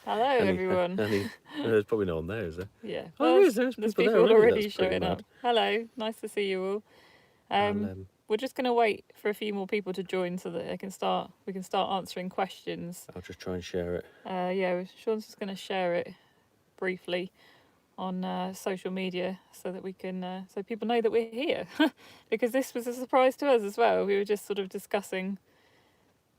Hello, everyone. There's probably no one there, is there? Yeah. Oh, There's people people there already That's pretty showing mad. up. Hello, nice to see you all. We're just going to wait for a few more people to join so that we can start answering questions. I'll just try and share it. Yeah, Sean's just going to share it briefly on social media so that we can so people know that we're here because this was a surprise to us as well. We were just sort of discussing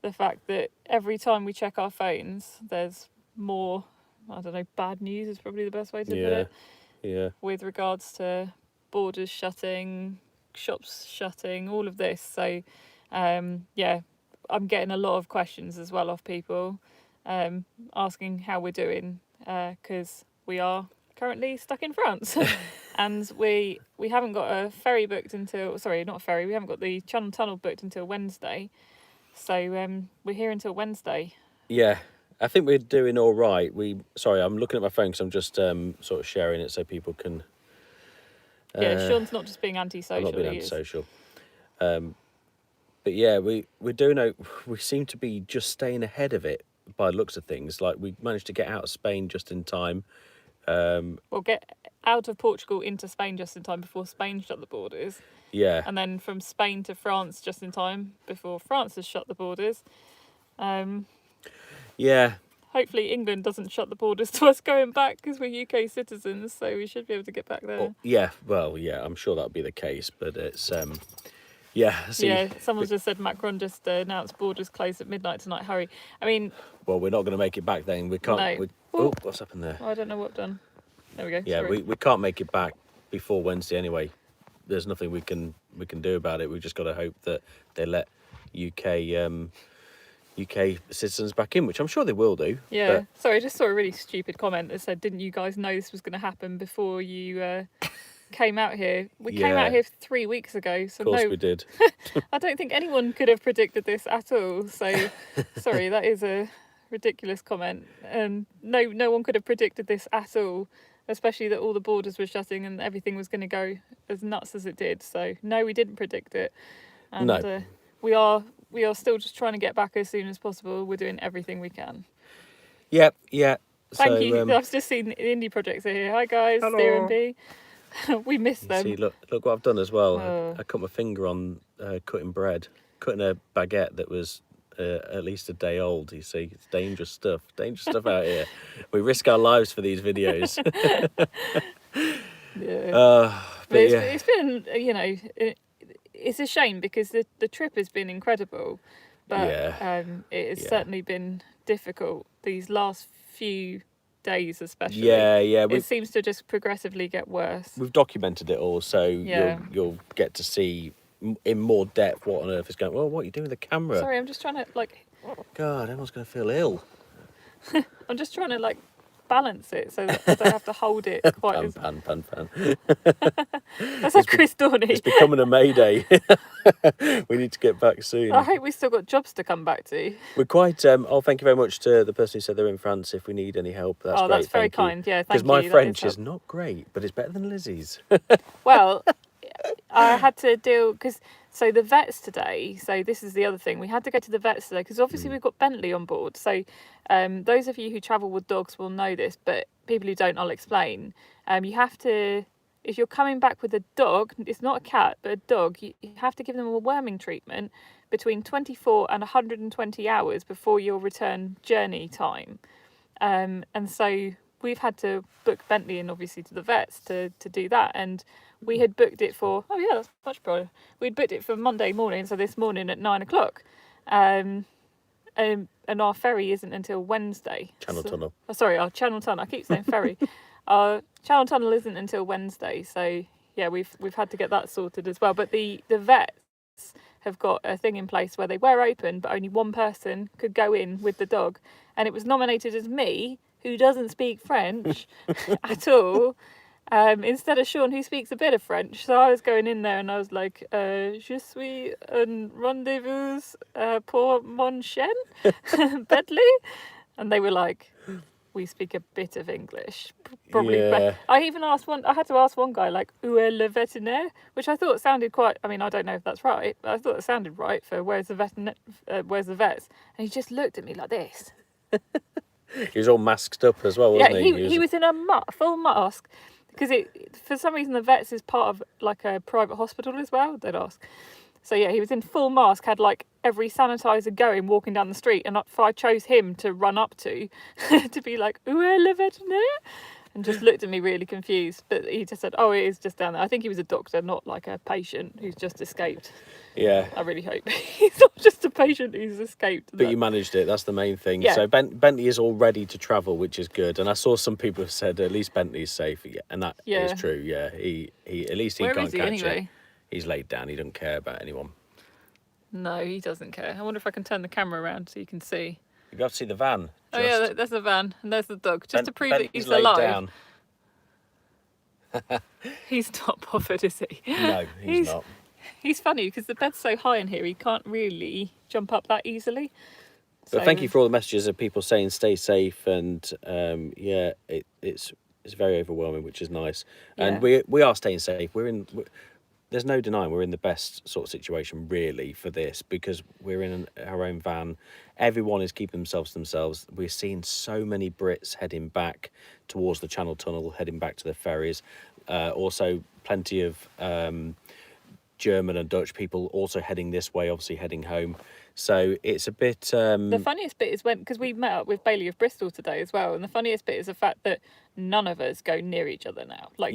the fact that every time we check our phones there's more, I don't know, bad news is probably the best way to put it. Yeah. With regards to borders shutting, shops shutting, all of this. So yeah, I'm getting a lot of questions as well off people asking how we're doing because we are currently stuck in France and we haven't got a ferry booked until, sorry, not a ferry, we haven't got the Channel Tunnel booked until Wednesday, so we're here until Wednesday. Yeah, I think we're doing all right. Sorry, I'm looking at my phone because I'm just sort of sharing it so people can. Yeah, Sean's not just being antisocial. I'm not being antisocial. But yeah, we're doing. We seem to be just staying ahead of it by the looks of things. Like we managed to get out of Spain just in time. Well, get out of Portugal into Spain just in time before Spain shut the borders. Yeah. And then from Spain to France just in time before France has shut the borders. Yeah. Hopefully England doesn't shut the borders to us going back because we're UK citizens, so we should be able to get back there. Yeah, well, yeah, I'm sure that'll be the case, but it's yeah. Someone's just said Macron just announced borders closed at midnight tonight. Hurry! I mean, well, we're not going to make it back then. We can't. No. What's happened there? I don't know what I've done. There we go. Yeah, we can't make it back before Wednesday anyway. There's nothing we can do about it. We've just got to hope that they let UK citizens back in, which I'm sure they will do. Yeah. Sorry, I just saw a really stupid comment that said, "Didn't you guys know this was going to happen before you came out here?" We came out here 3 weeks ago, so of course we did. I don't think anyone could have predicted this at all. So, sorry, that is a ridiculous comment. No one could have predicted this at all, especially that all the borders were shutting and everything was going to go as nuts as it did. So, no, we didn't predict it. And no. We are still just trying to get back as soon as possible. We're doing everything we can. Yep, yeah. Thank you. I've just seen the indie projects are here. Hi guys, Steer and B. We miss them. See, look what I've done as well. I cut my finger on cutting a baguette that was at least a day old. You see, it's dangerous stuff out here. We risk our lives for these videos. Yeah. It's been, you know, it's a shame because the trip has been incredible, but it has certainly been difficult these last few days, especially. Yeah. It seems to just progressively get worse. We've documented it all, so you'll get to see in more depth what on earth is going. Well, what are you doing with the camera? Sorry, I'm just trying to God, everyone's going to feel ill. I'm just trying to balance it so that I don't have to hold it quite. Pan. That's like Chris Dorney. It's becoming a Mayday. We need to get back soon. I hope we still got jobs to come back to. We're quite. Thank you very much to the person who said they're in France. If we need any help, that's great. That's very kind. Yeah, thank you. Because my French is not great, but it's better than Lizzie's. Well, I had to deal so the vets today. So this is the other thing. We had to go to the vets today because obviously we've got Bentley on board. So those of you who travel with dogs will know this, but people who don't, I'll explain. You have to, if you're coming back with a dog, it's not a cat, but a dog, you have to give them a worming treatment between 24 and 120 hours before your return journey time. And so we've had to book Bentley in, obviously, to the vets to do that. And we had booked it for, that's much better. We'd booked it for Monday morning, so this morning at 9 o'clock. And our ferry isn't until Wednesday. Channel Tunnel. Oh, sorry, our Channel Tunnel. I keep saying ferry. Our Channel Tunnel isn't until Wednesday. So, yeah, we've had to get that sorted as well. But the vets have got a thing in place where they were open, but only one person could go in with the dog. And it was nominated as me, who doesn't speak French at all, instead of Sean, who speaks a bit of French. So I was going in there and I was like, je suis un rendezvous pour mon chien, Bentley. And they were like, we speak a bit of English. Probably. Yeah. I had to ask one guy, où est le vétérinaire? Which I thought sounded quite, I don't know if that's right, but I thought it sounded right for where's the vets? And he just looked at me like this. He was all masked up as well, wasn't he? He was in a full mask because for some reason the vets is part of like a private hospital as well. They'd ask. So yeah, he was in full mask, had like every sanitizer going, walking down the street, and I chose him to run up to, to be like, "Où est le vétérinaire?" and just looked at me really confused. But he just said, "Oh, it is just down there." I think he was a doctor, not like a patient who's just escaped. Yeah. I really hope he's not just a patient who's escaped. But you managed it. That's the main thing. Yeah. So Bentley is all ready to travel, which is good. And I saw some people have said at least Bentley's safe, and that is true. Yeah, he at least he Where can't is he catch anyway? it. He's laid down. He doesn't care about anyone. No, he doesn't care. I wonder if I can turn the camera around so you can see. You got to see the van. Oh yeah, there's the van and there's the dog, just to prove that he's laid alive. Down. He's not bothered, is he? No, he's not. He's funny because the bed's so high in here, he can't really jump up that easily. But thank you for all the messages of people saying stay safe, and yeah, it's very overwhelming, which is nice. And we are staying safe. There's no denying we're in the best sort of situation really for this, because we're in our own van. Everyone is keeping themselves to themselves. We're seeing so many Brits heading back towards the Channel Tunnel, heading back to the ferries. Also, plenty of German and Dutch people also heading this way, obviously heading home. So it's a bit... The funniest bit is because we met up with Bailey of Bristol today as well, and the funniest bit is the fact that none of us go near each other now. Like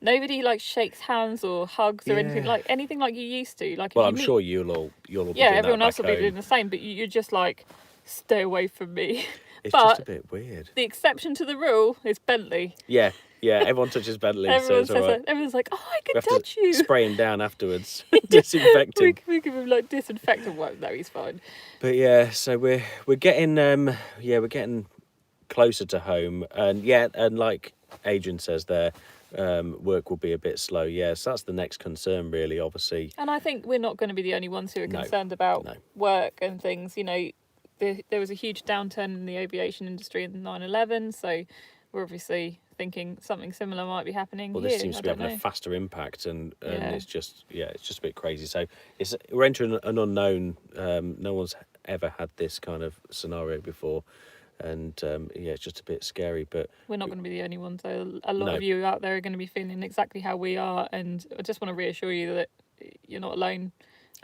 nobody like shakes hands or hugs or anything like you used to. Like, well, I'm sure you'll all be doing everyone that else will be home. doing the same, but you're just like, stay away from me. It's but just a bit weird. The exception to the rule is Bentley. Yeah, everyone touches Bentley, Everyone so it's all right. Everyone's like, oh, I We can have touch to you. spray him down afterwards, disinfect him. We give him like disinfectant wipe. No, he's fine. But yeah, so we're getting we're getting closer to home, and like Adrian says there, work will be a bit slow. Yeah, so that's the next concern really, obviously. And I think we're not going to be the only ones who are concerned about work and things. You know, there was a huge downturn in the aviation industry in 9/11, so we're obviously thinking something similar might be happening here. Well, this seems to be having a faster impact, and it's just a bit crazy. So we're entering an unknown. No one's ever had this kind of scenario before, and it's just a bit scary. But we're not going to be the only ones. So a lot of you out there are going to be feeling exactly how we are, and I just want to reassure you that you're not alone.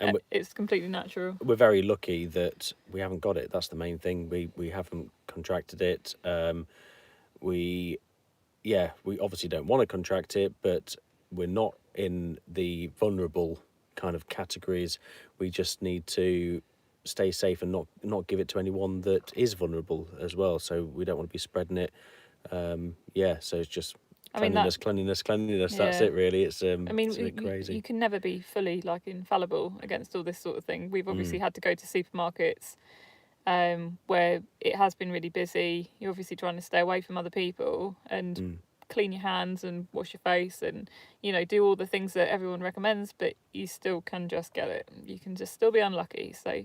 And it's completely natural. We're very lucky that we haven't got it. That's the main thing. We haven't contracted it. We obviously don't want to contract it, but we're not in the vulnerable kind of categories. We just need to stay safe and not give it to anyone that is vulnerable as well. So we don't want to be spreading it. So it's just cleanliness. That's it really. It's a bit crazy. You can never be fully like infallible against all this sort of thing. We've obviously had to go to supermarkets where it has been really busy. You're obviously trying to stay away from other people and clean your hands and wash your face and, do all the things that everyone recommends, but you still can just get it. You can just still be unlucky. So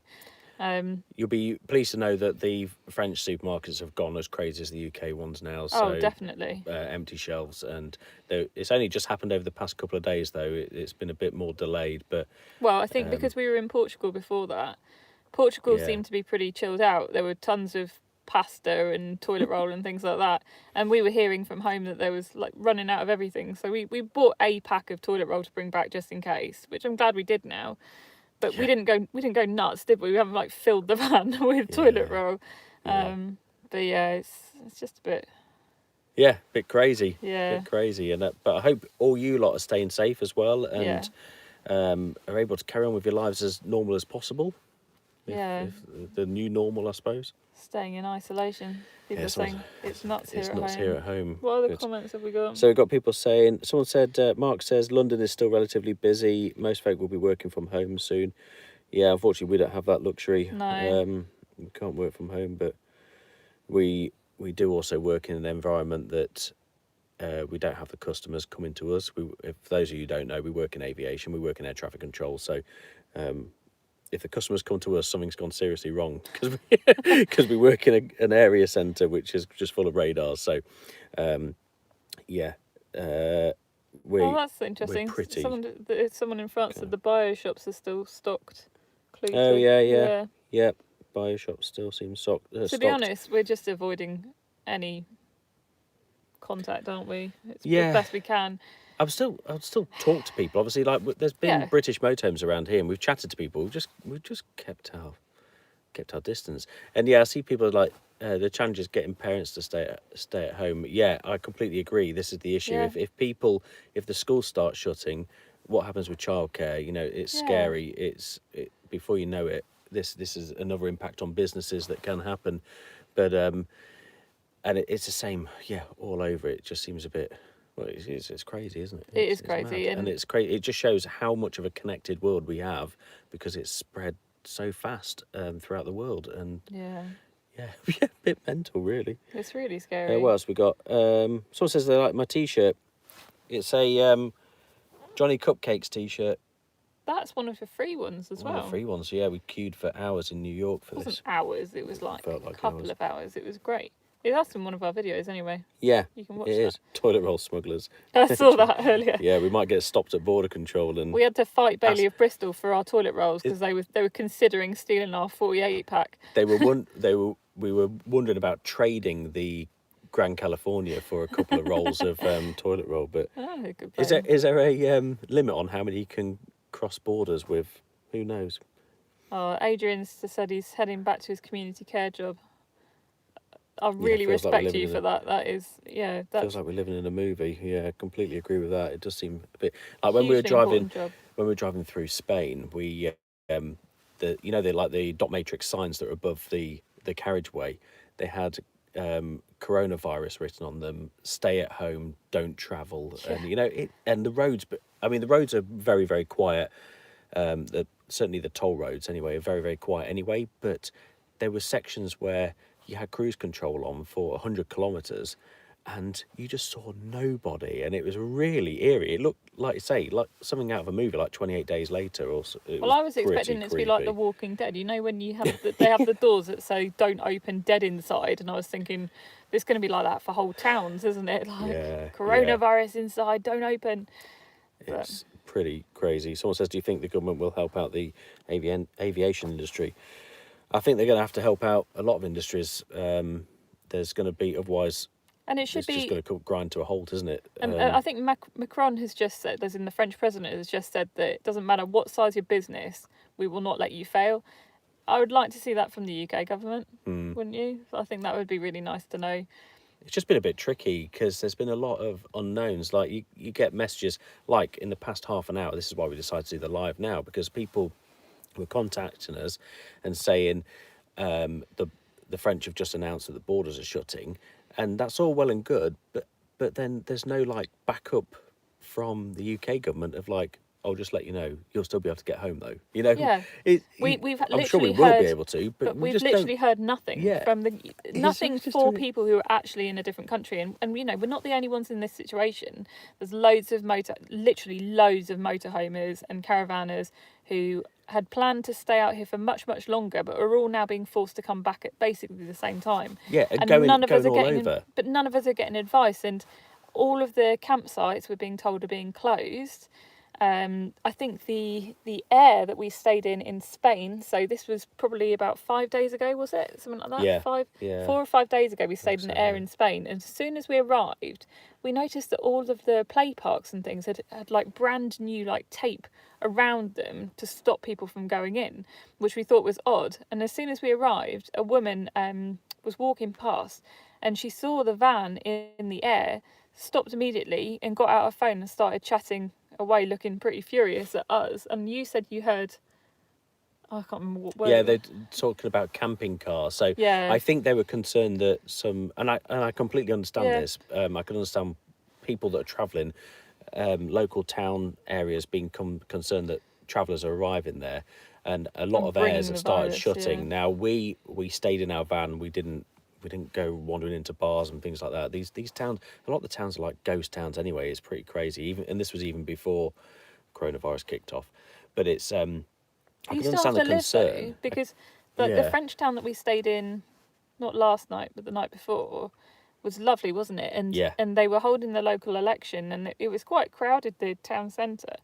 you'll be pleased to know that the French supermarkets have gone as crazy as the UK ones now. So, definitely. Empty shelves, and it's only just happened over the past couple of days, though. It's been a bit more delayed, but... Well, I think because we were in Portugal before that, Portugal seemed to be pretty chilled out. There were tons of pasta and toilet roll and things like that, and we were hearing from home that there was like running out of everything. So we bought a pack of toilet roll to bring back just in case, which I'm glad we did now. But we didn't go nuts, did we? We haven't like filled the van with toilet roll. But it's just a bit. Yeah, a bit crazy. Yeah, a bit crazy, but I hope all you lot are staying safe as well, and are able to carry on with your lives as normal as possible. If the new normal, I suppose. Staying in isolation. People are saying it's nuts here at home. It's nuts here at home. What other comments have we got? So we've got people saying, someone said, Mark says, London is still relatively busy. Most folk will be working from home soon. Yeah, unfortunately, we don't have that luxury. No. We can't work from home, but we do also work in an environment that we don't have the customers coming to us. If those of you who don't know, we work in aviation, we work in air traffic control, so... if the customers come to us, something's gone seriously wrong, because we work in an area centre which is just full of radars. So, that's interesting. Someone in France said the bio shops are still stocked. Yeah. bio shops still seem To be stocked. honest, we're just avoiding any contact, aren't we? It's the Yeah. best we can. I'd still talk to people. Obviously, like there's been Yeah. British motorhomes around here, and we've chatted to people. We've just kept our distance. And yeah, I see people like the challenge is getting parents to stay at home. Yeah, I completely agree. This is the issue. Yeah. If the schools start shutting, what happens with childcare? You know, it's Yeah. scary. Before you know it, this is another impact on businesses that can happen. But and it's the same. Yeah, all over. It just seems a bit. Well, it's crazy, isn't it? It is It's crazy, mad. And it's crazy. It just shows how much of a connected world we have because it's spread so fast throughout the world. And yeah, yeah, a bit mental, really. it's really scary. What else we got? Someone says they like my T-shirt. It's a Johnny Cupcakes T-shirt. That's one of the free ones as One well. of the free ones. Yeah, we queued for hours in New York for It wasn't this. hours, it was like Felt a like couple hours. of hours. It was great. That's in one of our videos anyway. Yeah, You can watch it that. is. Toilet roll smugglers. I saw that earlier. Yeah, we might get stopped at border control and We had to fight Bailey of Bristol for our toilet rolls because they were considering stealing our 48 pack. we were wondering about trading the Grand California for a couple of rolls of toilet roll, but Oh, good is there a limit on how many you can cross borders with? Who knows? Oh, Adrian's just said he's heading back to his community care job. I really feels like we're respect living you in for a- that. That is, yeah, that's Feels like we're living in a movie. Yeah, I completely agree with that. It does seem a bit like a hugely important job. when we were driving through Spain. We they like the dot matrix signs that are above the carriageway. They had coronavirus written on them. Stay at home, don't travel, and the roads. But I mean, the roads are very, very quiet. Certainly the toll roads anyway are very, very quiet anyway. But there were sections where you had cruise control on for 100 kilometres and you just saw nobody, and it was really eerie. It looked, like you say, like something out of a movie, like 28 Days Later. Well, I was expecting it to be like The Walking Dead. You know, when you have they have the doors that say "Don't open, dead inside," and I was thinking, it's going to be like that for whole towns, isn't it? Like coronavirus inside, don't open. It's pretty crazy. Someone says, do you think the government will help out the aviation industry? I think they're going to have to help out a lot of industries. There's going to be, otherwise, and it should it's just going to grind to a halt, isn't it? And I think Macron has just said, as in the French president has just said, that it doesn't matter what size your business, we will not let you fail. I would like to see that from the UK government, wouldn't you? I think that would be really nice to know. It's just been a bit tricky because there's been a lot of unknowns. Like you get messages like in the past half an hour. This is why we decided to do the live now, because people were contacting us and saying the French have just announced that the borders are shutting, and that's all well and good, but then there's no like backup from the UK government of like, I'll just let you know, you'll still be able to get home though. You know, yeah. We've I'm sure we literally will heard, be able to, but we we've just literally don't. heard nothing from nothing just for really- people who are actually in a different country, and you know, we're not the only ones in this situation. There's loads of motorhomers and caravanners who had planned to stay out here for much, much longer, but are all now being forced to come back at basically the same time. Yeah, and none of us are all getting, over. but none of us are getting advice, and all of the campsites we're being told are being closed. I think the air that we stayed in Spain, so this was probably about 5 days ago, was it? Something like that? Yeah, 4 or 5 days ago we stayed in the air in Spain, and as soon as we arrived, we noticed that all of the play parks and things had like brand new like tape around them to stop people from going in, which we thought was odd. And as soon as we arrived, a woman was walking past and she saw the van in the air, stopped immediately and got out her phone and started chatting away, looking pretty furious at us. And you said you heard, I can't remember what word. Yeah, they're talking about camping cars. So Yeah. I think they were concerned that some, and I completely understand this. I can understand people that are travelling, local town areas being concerned that travellers are arriving there, and a lot And of bringing airs the have started virus, shutting. yeah. Now we stayed in our van. We didn't go wandering into bars and things like that. These towns, a lot of the towns are like ghost towns anyway. It's pretty crazy. And this was even before coronavirus kicked off. But it's I You can still understand have the to concern. live though, because the French town that we stayed in, not last night but the night before, was lovely, wasn't it? And they were holding the local election, and it was quite crowded, the town centre,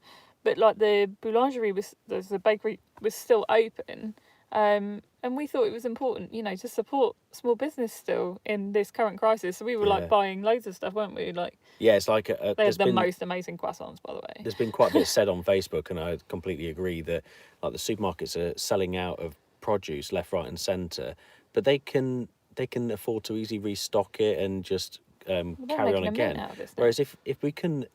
but like the boulangerie the bakery was still open, And we thought it was important, you know, to support small business still in this current crisis. So we were Yeah. like buying loads of stuff, weren't we? Like, Yeah, it's like they're the most amazing croissants, by the way. there's been quite a bit said on Facebook, and I completely agree that like the supermarkets are selling out of produce left, right, and centre, but they can afford to easily restock it and just They're carry on making a mint again. out of this now. Whereas if we can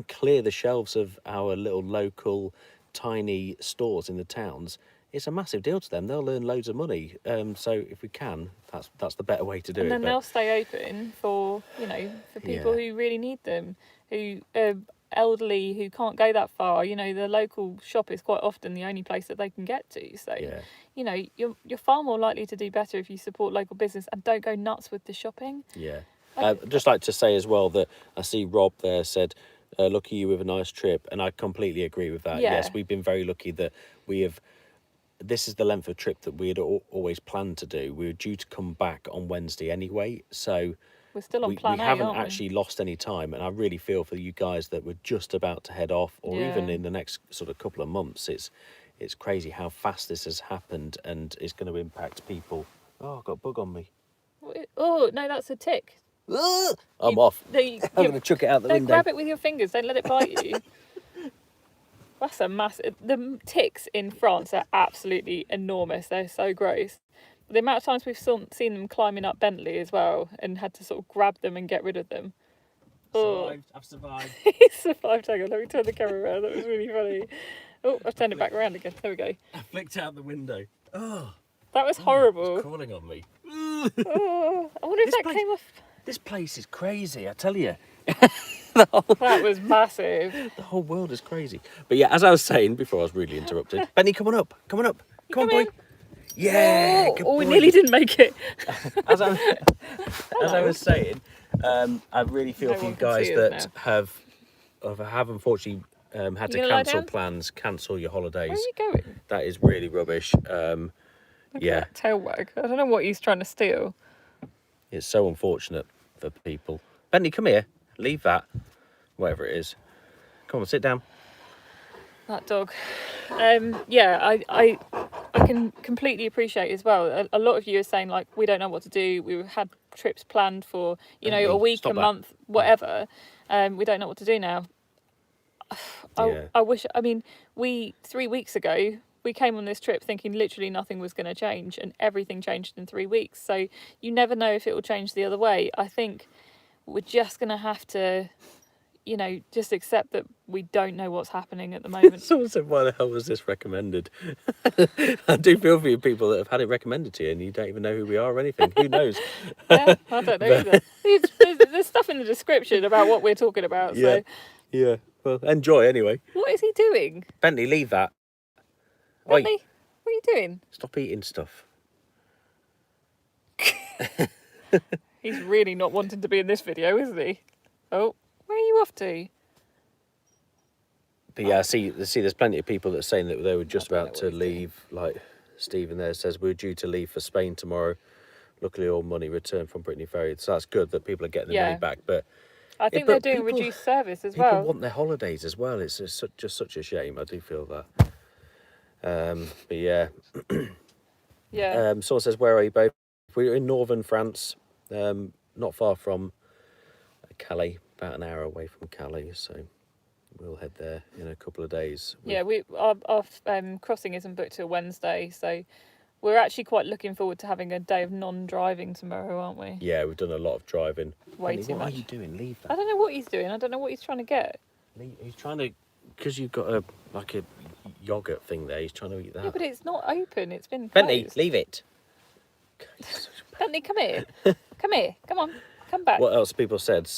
clear the shelves of our little local tiny stores in the towns, it's a massive deal to them. They'll earn loads of money. So if we can, that's the better way to do And it. then But they'll stay open for, you know, for people Yeah. who really need them, who are elderly, who can't go that far. You know, the local shop is quite often the only place that they can get to. So, yeah, you know, you're far more likely to do better if you support local business and don't go nuts with the shopping. yeah. I- I'd just like to say as well that I see Rob there said, lucky you with a nice trip. And I completely agree with that. Yeah. Yes, we've been very lucky that we have. This is the length of trip that we had always planned to do. We were due to come back on Wednesday anyway. So We're still on we plan A, haven't aren't we? actually lost any time. And I really feel for you guys that were just about to head off, or even Yeah. in the next sort of couple of months. It's crazy how fast this has happened, and it's going to impact people. Oh, I've got a bug on me. Oh, no, that's a tick. I'm off. I'm I'm going to chuck it out the Don't window. grab it with your fingers. Don't let it bite you. That's a massive... The ticks in France are absolutely enormous. They're so gross. The amount of times we've seen them climbing up Bentley as well and had to sort of grab them and get rid of them. Oh. I've survived. He survived. Hang on, let me turn the camera around. That was really funny. Oh, I've turned it back around again. There we go. I flicked out the window. Oh, That was horrible. it's crawling on me. Oh, I wonder if This that place- came off. This place is crazy, I tell you. That was massive. The whole world is crazy. But yeah, as I was saying before I was rudely interrupted, Benny, come on up. Come on up. Come on, come boy. Yeah. good Oh, we boy. nearly didn't make it. As I was saying, I really feel No for you one can guys see us that now. have unfortunately had to You gonna lie cancel down? plans, cancel your holidays. Where are you going? That is really rubbish. Look at Yeah, that tail wag. I don't know what he's trying to steal. it's so unfortunate for people. Benny, come here. Leave that. Whatever it is. Come on, sit down. That dog. Yeah, I can completely appreciate as well. A lot of you are saying like we don't know what to do. We had trips planned for Bentley, a week, stop a that. month, whatever. We don't know what to do now. Yeah. I wish. I mean, 3 weeks ago we came on this trip thinking literally nothing was going to change, and everything changed in 3 weeks. So you never know if it will change the other way. I think we're just going to have to, you know, just accept that we don't know what's happening at the moment. Someone said, why the hell was this recommended? I do feel for you people that have had it recommended to you and you don't even know who we are or anything. Who knows? Yeah, I don't know either. There's stuff in the description about what we're talking about. Yeah. So Yeah. Well, enjoy anyway. what is he doing? Bentley, leave that. Oi, Bentley, what are you doing? stop eating stuff. He's really not wanting to be in this video, isn't he? Oh, where are you off to? But yeah, I see, there's plenty of people that are saying that they were just I don't know about to what he's doing. leave. Like Stephen there says, we're due to leave for Spain tomorrow. Luckily, all money returned from Brittany Ferry. So that's good that people are getting their Yeah. money back. But I think but they're doing people- reduced service as people well. want their holidays as well. It's just such a shame. I do feel that. But yeah. Yeah. Someone says, where are you both? We're in northern France, not far from Calais, about an hour away from Calais. So we'll head there in a couple of days. Yeah, our crossing isn't booked till Wednesday, so we're actually quite looking forward to having a day of non-driving tomorrow, aren't we? Yeah, we've done a lot of driving. Way Benny, too what much. are you doing? Leave I that. don't know what he's doing. I don't know what he's trying to get. He's trying to, because you've got a yogurt thing there. He's trying to eat that. Yeah, but it's not open. It's been Bentley, closed. leave it. Bentley, come here. Come here. Come on. Come back. What else people said?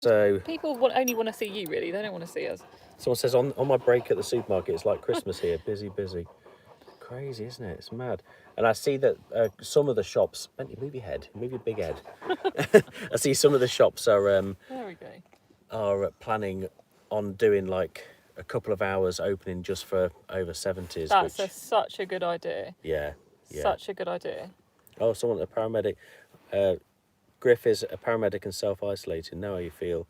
So People only want to see you, really. They don't want to see us. someone says on my break at the supermarket, it's like Christmas here. Busy, busy. Crazy, isn't it? It's mad. And I see that some of the shops. Bentley, move your head. Move your big head. I see some of the shops are There we go. planning on doing like a couple of hours opening just for over 70s. That's such a good idea. Yeah. Such a good idea. Oh, someone, a paramedic. Griff is a paramedic and self-isolating. Know how you feel.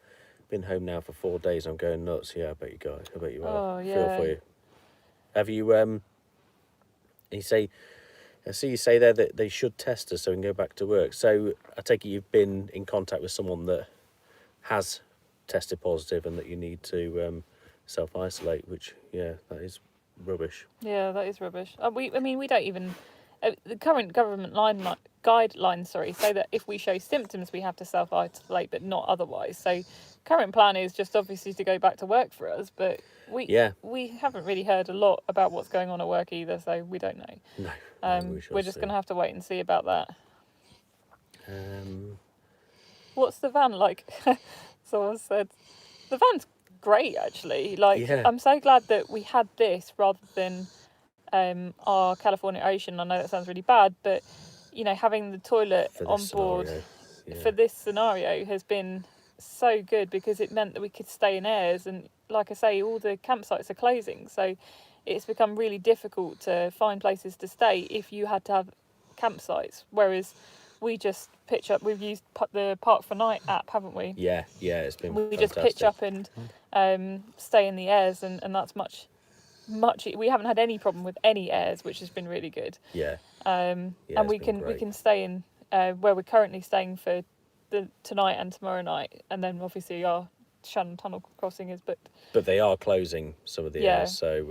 Been home now for 4 days. I'm going nuts. Yeah, I bet you guys. I bet you are. Oh, Feel yeah. for you. Have you, you say, I see you say there that they should test us so we can go back to work. So I take it you've been in contact with someone that has tested positive and that you need to self-isolate, which, yeah, that is rubbish. Yeah, that is rubbish. We don't even. The current government guidelines, say that if we show symptoms, we have to self-isolate, but not otherwise. So, current plan is just obviously to go back to work for us, but we haven't really heard a lot about what's going on at work either, so we don't know. No, we're just going to have to wait and see about that. Um, What's the van like? Someone said the van's great actually. I'm so glad that we had this rather than our California Ocean. I know that sounds really bad, but having the toilet on board for this scenario has been so good because it meant that we could stay in airs, and like I say, all the campsites are closing, so it's become really difficult to find places to stay if you had to have campsites, whereas we just pitch up. We've used the Park for Night app, haven't we? Yeah, it's been we fantastic. Just pitch up and stay in the airs, and that's much. We haven't had any problem with any airs, which has been really good. And we can stay in where we're currently staying for tonight and tomorrow night, and then obviously our Shannon Tunnel crossing is booked. But they are closing some of the airs, so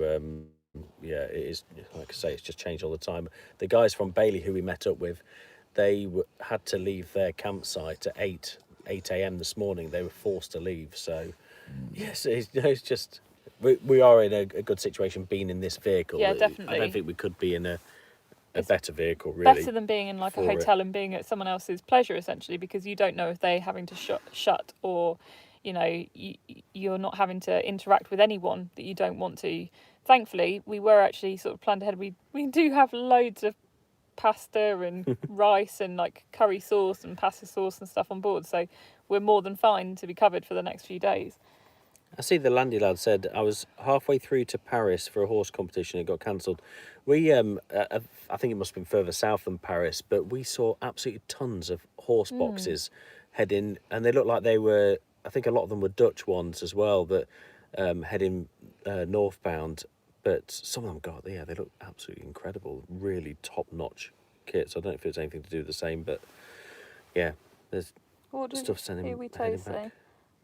it is, like I say, it's just changed all the time. The guys from Bailey who we met up with, they had to leave their campsite at 8 a.m. this morning. They were forced to leave. So yes, it's just we are in a good situation being in this vehicle. Yeah, definitely. I don't think we could be in a better vehicle, really. Better than being in like a hotel and being at someone else's pleasure, essentially, because you don't know if they're having to shut or, you're not having to interact with anyone that you don't want to. Thankfully, we were actually sort of planned ahead. We do have loads of pasta and rice and like curry sauce and pasta sauce and stuff on board, so we're more than fine to be covered for the next few days. I see the Landy lad said, I was halfway through to Paris for a horse competition. It got cancelled. We, I think it must have been further south than Paris, but we saw absolutely tons of horse boxes heading, and they looked like they were, I think a lot of them were Dutch ones as well, that heading northbound. But some of them they look absolutely incredible, really top-notch kits. I don't know if it's anything to do with the same, but yeah, there's stuff sending. Here we say.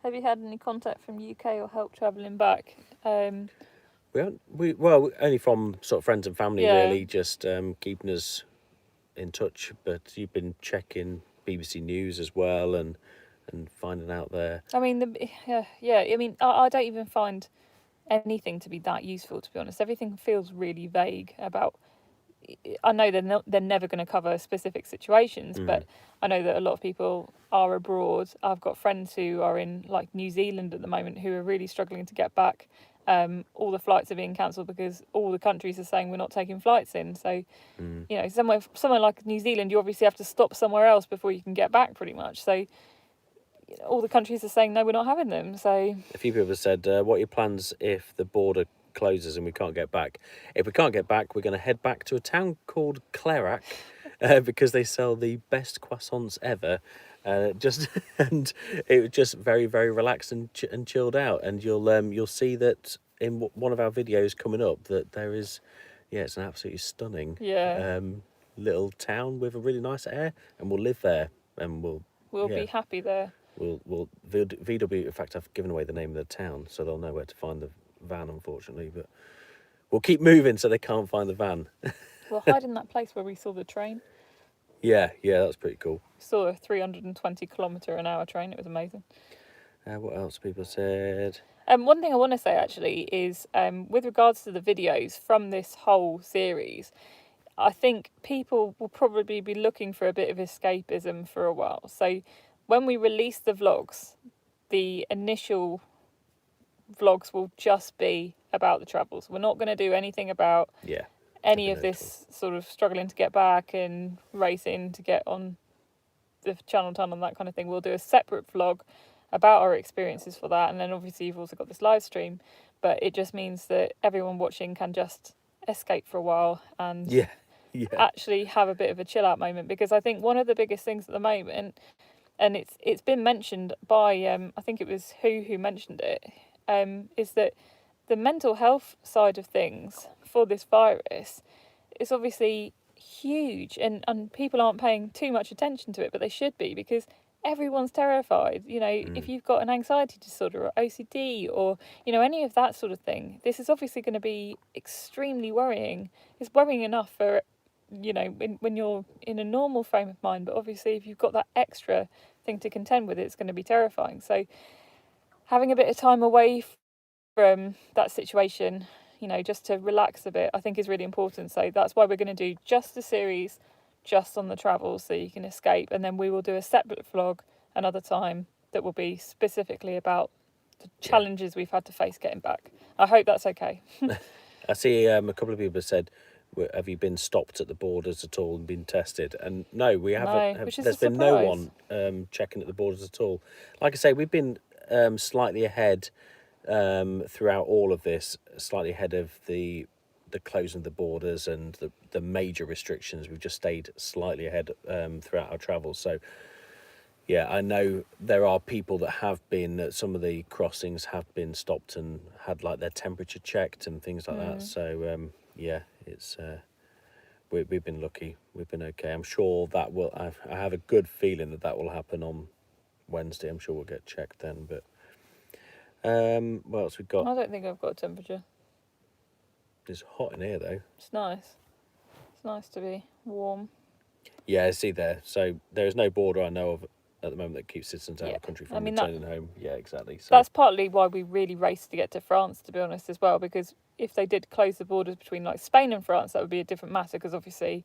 Have you had any contact from UK or help travelling back? We only from sort of friends and family, really, just keeping us in touch. But you've been checking BBC News as well and finding out there. I mean, I don't even find anything to be that useful, to be honest. Everything feels really vague about. I know they're never going to cover specific situations, but I know that a lot of people are abroad. I've got friends who are in like New Zealand at the moment who are really struggling to get back. All the flights are being cancelled because all the countries are saying we're not taking flights in. So, somewhere like New Zealand, you obviously have to stop somewhere else before you can get back, pretty much. So, all the countries are saying no, we're not having them. So a few people have said, what are your plans if the border closes and we can't get back? If we can't get back, we're going to head back to a town called Clairac because they sell the best croissants ever. And it was just very, very relaxed and chilled out. And you'll see that in one of our videos coming up that there is, it's an absolutely stunning little town with a really nice air, and we'll live there, and we'll be happy there. We'll VW. In fact, I've given away the name of the town, so they'll know where to find the van, unfortunately. But we'll keep moving so they can't find the van. We'll hide in that place where we saw the train. Yeah, that's pretty cool. Saw a 320km/h train. It was amazing. What else people said? One thing I want to say actually is with regards to the videos from this whole series, I think people will probably be looking for a bit of escapism for a while. So when we release the vlogs, the initial vlogs will just be about the travels. We're not going to do anything about any of this sort of struggling to get back and racing to get on the Channel Tunnel and that kind of thing. We'll do a separate vlog about our experiences for that, and then obviously you've also got this live stream, but it just means that everyone watching can just escape for a while and actually have a bit of a chill out moment, because I think one of the biggest things at the moment, and it's been mentioned by I think it was who mentioned it, is that the mental health side of things for this virus is obviously huge, and people aren't paying too much attention to it, but they should be, because everyone's terrified. You know, if you've got an anxiety disorder or OCD or, you know, any of that sort of thing, this is obviously going to be extremely worrying. It's worrying enough for, you know, when you're in a normal frame of mind, but obviously if you've got that extra thing to contend with, it's going to be terrifying. So having a bit of time away from that situation, you know, just to relax a bit, I think is really important. So that's why we're going to do just a series just on the travel, so you can escape, and then we will do a separate vlog another time that will be specifically about the challenges we've had to face getting back. I hope that's okay. I see a couple of people have said, have you been stopped at the borders at all and been tested? And no, we haven't. No, which is There's a been no surprise. one checking at the borders at all. Like I say, we've been slightly ahead throughout all of this, slightly ahead of the closing of the borders and the major restrictions. We've just stayed slightly ahead throughout our travels. So yeah, I know there are people that have been at some of the crossings, have been stopped and had like their temperature checked and things like that. So yeah, it's we've been lucky, we've been okay. I'm sure that will, I have a good feeling that will happen on Wednesday. I'm sure we'll get checked then. But what else we got? I don't think I've got a temperature. It's hot in here though. It's nice. It's nice to be warm. Yeah, I see there. So there is no border I know of at the moment that keeps citizens out of the country from returning home. Yeah, exactly. So that's partly why we really raced to get to France, to be honest, as well, because if they did close the borders between like Spain and France, that would be a different matter, because obviously,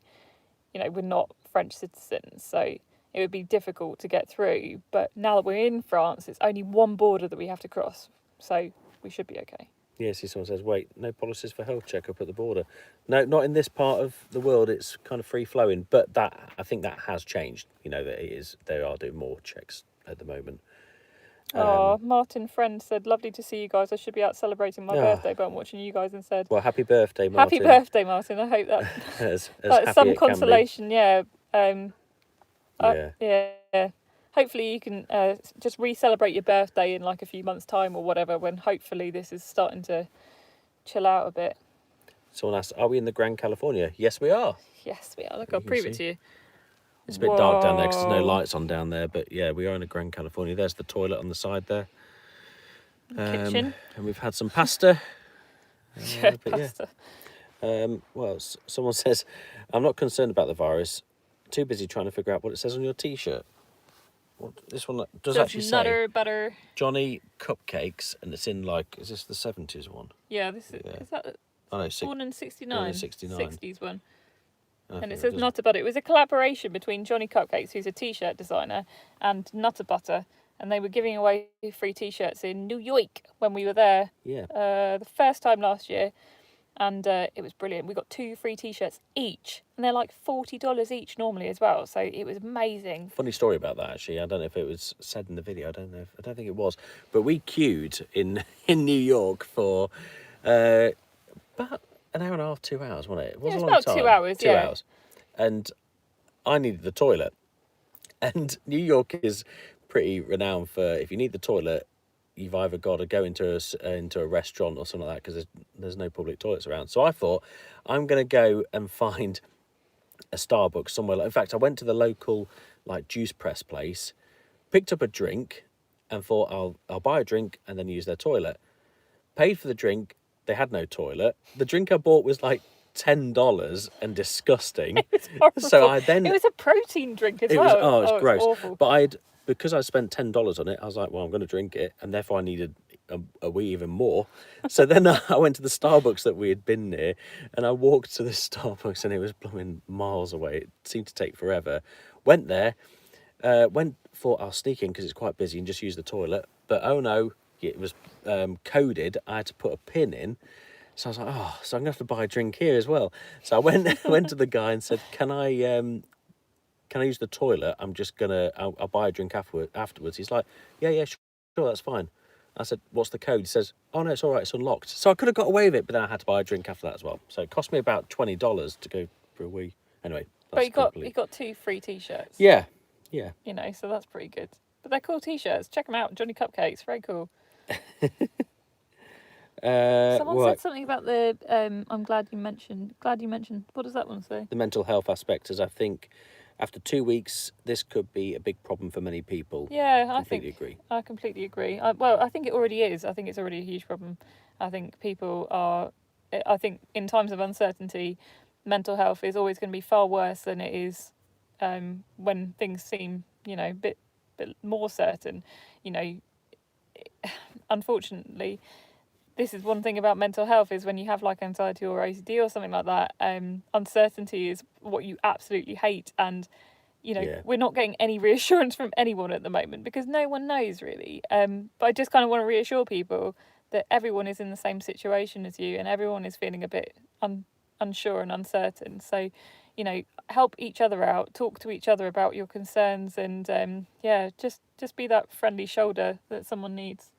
you know, we're not French citizens, so it would be difficult to get through. But now that we're in France, it's only one border that we have to cross, so we should be okay. yeah, see, someone says, wait, no policies for health checkup at the border. No, not in this part of the world. It's kind of free flowing, but that, I think that has changed. You know, that it is, they are doing more checks at the moment. Martin Friend said, lovely to see you guys. I should be out celebrating my birthday, but I'm watching you guys instead. Well, happy birthday, Martin. Happy birthday, Martin. I hope that that's some consolation. Yeah. Yeah. Hopefully you can just re-celebrate your birthday in like a few months' time or whatever, when hopefully this is starting to chill out a bit. Someone asked, are we in the Grand California? Yes, we are. Yes, we are. Look, I'll prove it to you. It's a bit dark down there because there's no lights on down there, but yeah, we are in a Grand California. There's the toilet on the side there. Kitchen. And we've had some pasta. Pasta. Well, someone says, I'm not concerned about the virus. Too busy trying to figure out what it says on your T-shirt. What, this one does actually say Nutter butter. Johnny Cupcakes, and it's in like, is this the 70s one? Yeah, this is that. Oh no, born in 69. Born in 69. 60s one. And it says Nutter Butter. It was a collaboration between Johnny Cupcakes, who's a T-shirt designer, and Nutter Butter. And they were giving away free T-shirts in New York when we were there. Yeah. The first time last year. And it was brilliant. We got 2 free T-shirts each. And they're like $40 each normally as well. So it was amazing. Funny story about that, actually. I don't know if it was said in the video. I don't think it was. But we queued in New York for about an hour and a half, 2 hours, wasn't it? It was a long about time. 2 hours, 2 hours. And I needed the toilet. And New York is pretty renowned for, if you need the toilet, you've either got to go into a restaurant or something like that, because there's no public toilets around. So I thought, I'm going to go and find a Starbucks somewhere. In fact, I went to the local like juice press place, picked up a drink, and thought I'll buy a drink and then use their toilet. Paid for the drink. They had no toilet. The drink I bought was like $10 and disgusting. It was So I then it was a protein drink as it well. was gross. Awful. But because I spent $10 on it, I was like, well, I'm going to drink it, and therefore I needed a wee even more. So then I went to the Starbucks that we had been near, and I walked to the Starbucks, and it was blooming miles away. It seemed to take forever. Went there, thought I'll sneak in because it's quite busy and just use the toilet. But oh no, it was coded. I had to put a pin in. So I was like, oh, so I'm going to have to buy a drink here as well. So I went to the guy and said, can I use the toilet? I'll buy a drink afterwards. He's like, yeah, sure, that's fine. I said, what's the code? He says, oh no, it's all right, it's unlocked. So I could have got away with it, but then I had to buy a drink after that as well. So it cost me about $20 to go for a wee. Anyway. But you got 2 free T-shirts. Yeah. You know, so that's pretty good. But they're cool T-shirts. Check them out, Johnny Cupcakes, very cool. Someone Right. said something about the. I'm glad you mentioned. Glad you mentioned. What does that one say? The mental health aspect is, I think, after 2 weeks, this could be a big problem for many people. Yeah, Completely agree. I completely agree. Well, I think it already is. I think it's already a huge problem. I think people are. I think in times of uncertainty, mental health is always going to be far worse than it is when things seem, bit more certain. You know, unfortunately, this is one thing about mental health is when you have like anxiety or OCD or something like that, uncertainty is what you absolutely hate. And Yeah. we're not getting any reassurance from anyone at the moment because no one knows really. But I just kind of want to reassure people that everyone is in the same situation as you and everyone is feeling a bit unsure and uncertain. So, help each other out, talk to each other about your concerns, and just be that friendly shoulder that someone needs.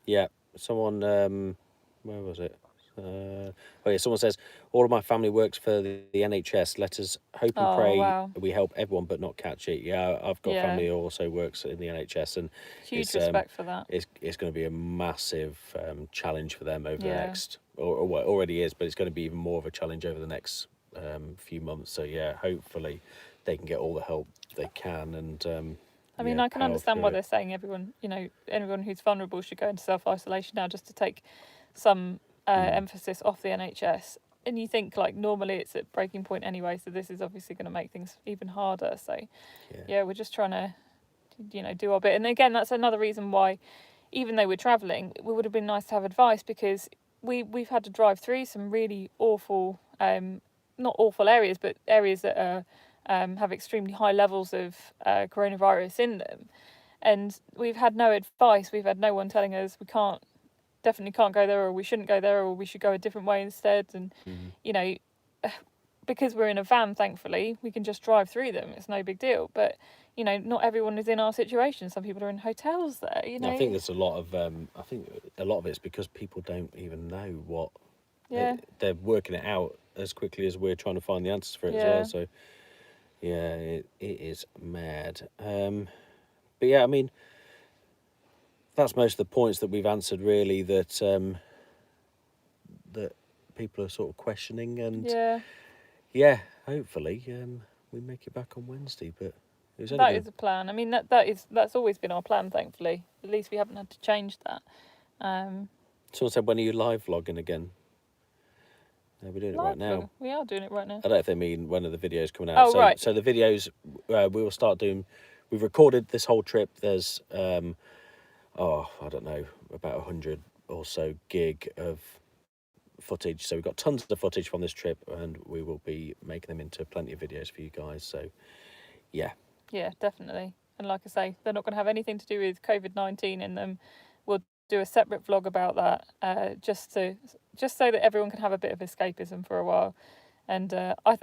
Yeah. Someone, where was it? Oh yeah, someone says, all of my family works for the NHS. Let us hope and Oh pray wow, we help everyone but not catch it. Yeah, I've got yeah, family who also works in the NHS, and huge it's respect for that. it's going to be a massive challenge for them over the Yeah. next, or what already is, but it's going to be even more of a challenge over the next few months. So yeah, hopefully they can get all the help they can, and I mean, yeah, I can power understand through why it. they're saying anyone who's vulnerable should go into self-isolation now just to take some emphasis off the NHS. And you think like normally it's at breaking point anyway, so this is obviously going to make things even harder. So Yeah. yeah, we're just trying to, do our bit. And again, that's another reason why, even though we're travelling, it would have been nice to have advice because we've had to drive through some really awful, not awful areas, but areas that are have extremely high levels of coronavirus in them, and we've had no advice. We've had no one telling us definitely can't go there, or we shouldn't go there, or we should go a different way instead. And you know, because we're in a van, thankfully, we can just drive through them. It's no big deal. But not everyone is in our situation. Some people are in hotels there. I think there's a lot of I think a lot of it's because people don't even know what Yeah, they're working it out as quickly as we're trying to find the answers for it as yeah. well. So yeah, it is mad. But yeah, I mean, that's most of the points that we've answered really that people are sort of questioning, and Yeah, yeah, hopefully we make it back on Wednesday. But it was only that going is to. a plan. I mean, that's always been our plan. Thankfully, at least we haven't had to change that. Someone said, when are you live vlogging again? We're doing it right Live now. vlog. We are doing it right now. I don't know if they mean when are the videos coming out. Oh So right. so the videos we will start doing. We've recorded this whole trip. There's I don't know, about 100 or so gig of footage. So we've got tons of footage from this trip, and we will be making them into plenty of videos for you guys. So yeah, Yeah, definitely. And like I say, they're not going to have anything to do with COVID-19 in them. We'll do a separate vlog about that, just so that everyone can have a bit of escapism for a while. And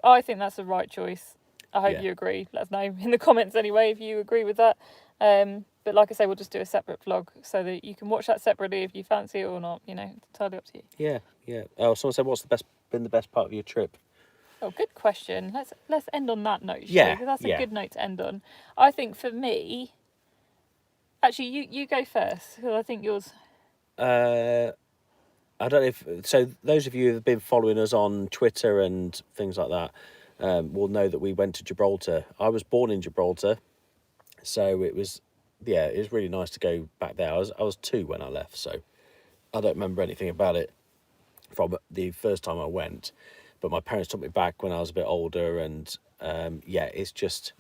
I think that's the right choice. I hope Yeah. you agree. Let us know in the comments anyway if you agree with that. But like I say, we'll just do a separate vlog so that you can watch that separately if you fancy it or not. It's entirely up to you. yeah. Oh, someone said, what's been the best part of your trip? Oh, good question. Let's end on that note, shall we? Because that's a good note to end on. I think for me, actually, you go first because I think yours. I don't know if so. Those of you who have been following us on Twitter and things like that will know that we went to Gibraltar. I was born in Gibraltar, so it was really nice to go back there. I was 2 when I left, so I don't remember anything about it from the first time I went. But my parents took me back when I was a bit older, and it's just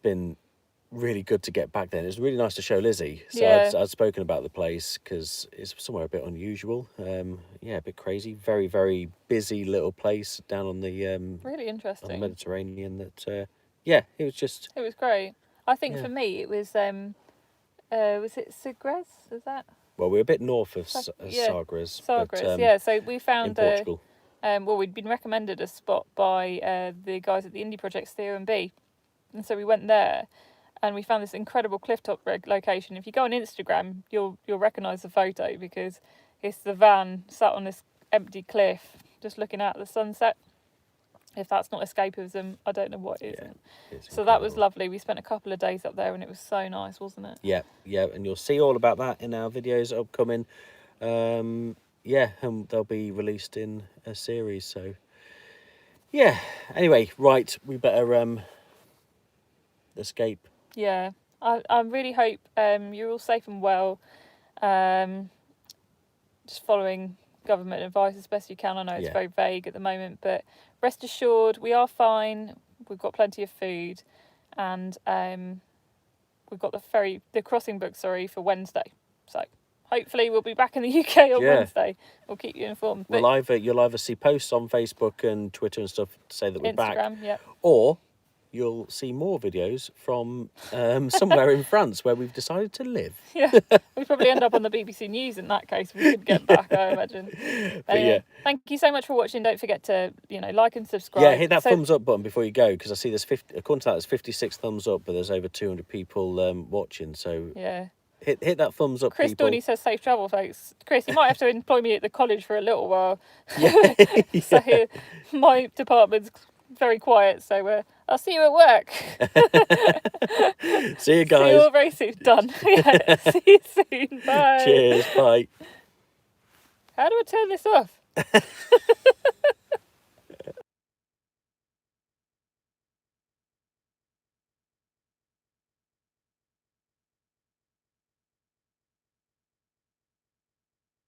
been really good to get back then. It was really nice to show Lizzie. So Yeah. I'd spoken about the place because it's somewhere a bit unusual. A bit crazy. Very, very busy little place down on the Really interesting. Mediterranean. That it was just. It was great. I think Yeah. for me it was it Sagres? Is that? Well, we're a bit north of Yeah, Sagres, Sagres. but Yeah, so we found in Portugal. we'd been recommended a spot by the guys at the Indie Project COMB, and so we went there, and we found this incredible clifftop location. If you go on Instagram, you'll recognise the photo because it's the van sat on this empty cliff, just looking out at the sunset. If that's not escapism, I don't know what is. Yeah, so that was lovely. We spent a couple of days up there, and it was so nice, wasn't it? Yeah, and you'll see all about that in our videos upcoming. Yeah, and they'll be released in a series. So yeah. Anyway, right, we better escape. Yeah, I really hope you're all safe and well. Um, just following government advice as best you can. I know it's Yeah. very vague at the moment, but rest assured we are fine. We've got plenty of food, and we've got the crossing book for Wednesday. So hopefully we'll be back in the UK on Yeah. Wednesday. We'll keep you informed. But You'll either see posts on Facebook and Twitter and stuff to say that we're back, Instagram, yeah. or you'll see more videos from somewhere in France where we've decided to live. Yeah, we'd probably end up on the BBC News in that case if we could get back, I imagine. Anyway, yeah. thank you so much for watching. Don't forget to, like and subscribe. Yeah, hit that thumbs up button before you go, because I see there's according to that, there's 56 thumbs up, but there's over 200 people watching. So yeah, hit that thumbs up, Chris people. Dorney says safe travel, folks. Chris, you might have to employ me at the college for a little while. Yeah. So my department's very quiet, so I'll see you at work. See you guys. See you all very soon. Done. Yeah, see you soon. Bye. Cheers. Bye. How do I turn this off?